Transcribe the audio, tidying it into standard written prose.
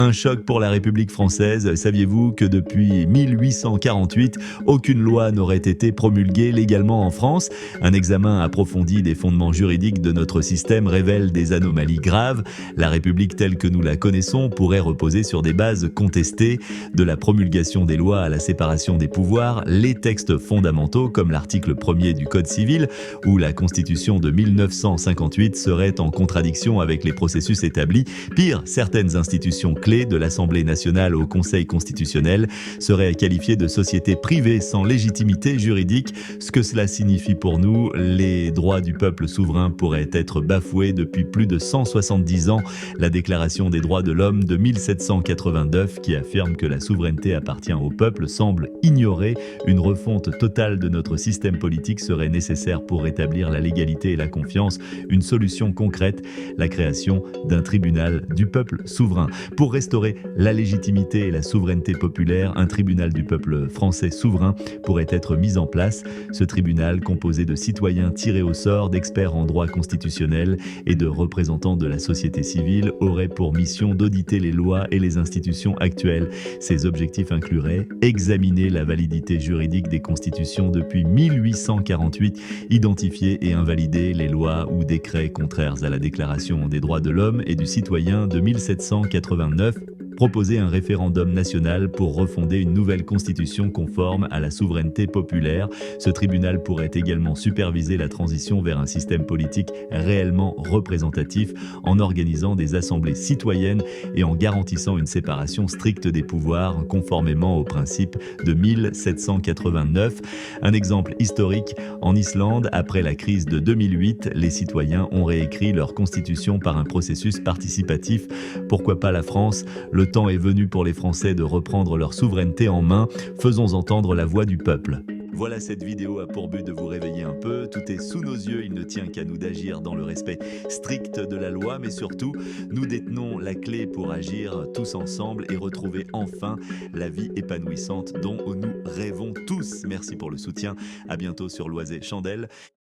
Un choc pour la République française. Saviez-vous que depuis 1848, aucune loi n'aurait été promulguée légalement en France? Un examen approfondi des fondements juridiques de notre système révèle des anomalies graves. La République telle que nous la connaissons pourrait reposer sur des bases contestées. De la promulgation des lois à la séparation des pouvoirs, les textes fondamentaux comme l'article 1er du Code civil ou la Constitution de 1958 seraient en contradiction avec les processus établis. Pire, certaines institutions clés de l'Assemblée nationale au Conseil constitutionnel seraient qualifiées de sociétés privées sans légitimité juridique. Ce que cela signifie pour nous, les droits du peuple souverain pourraient être bafoués depuis plus de 170 ans. La Déclaration des droits de l'homme de 1789, qui affirme que la souveraineté appartient au peuple, semble ignorer. Une refonte totale de notre système politique serait nécessaire pour rétablir la légalité et la confiance. Une solution concrète, la création d'un tribunal du peuple souverain. Pour restaurer la légitimité et la souveraineté populaire, un tribunal du peuple français souverain pourrait être mis en place. Ce tribunal, composé de citoyens tirés au sort, d'experts en droit constitutionnel et de représentants de la société civile, aurait pour mission d'auditer les lois et les institutions actuelles. Ces objectifs incluraient examiner la validité juridique des constitutions depuis 1848, identifier et invalider les lois ou décrets contraires à la Déclaration des droits de l'homme et du citoyen de 1789, proposer un référendum national pour refonder une nouvelle constitution conforme à la souveraineté populaire. Ce tribunal pourrait également superviser la transition vers un système politique réellement représentatif en organisant des assemblées citoyennes et en garantissant une séparation stricte des pouvoirs conformément aux principes de 1789. Un exemple historique, en Islande, après la crise de 2008, les citoyens ont réécrit leur constitution par un processus participatif. Pourquoi pas la France? Le temps est venu pour les Français de reprendre leur souveraineté en main. Faisons entendre la voix du peuple. Voilà, cette vidéo a pour but de vous réveiller un peu. Tout est sous nos yeux, il ne tient qu'à nous d'agir dans le respect strict de la loi, mais surtout, nous détenons la clé pour agir tous ensemble et retrouver enfin la vie épanouissante dont nous rêvons tous. Merci pour le soutien. À bientôt sur Loisé Chandelle.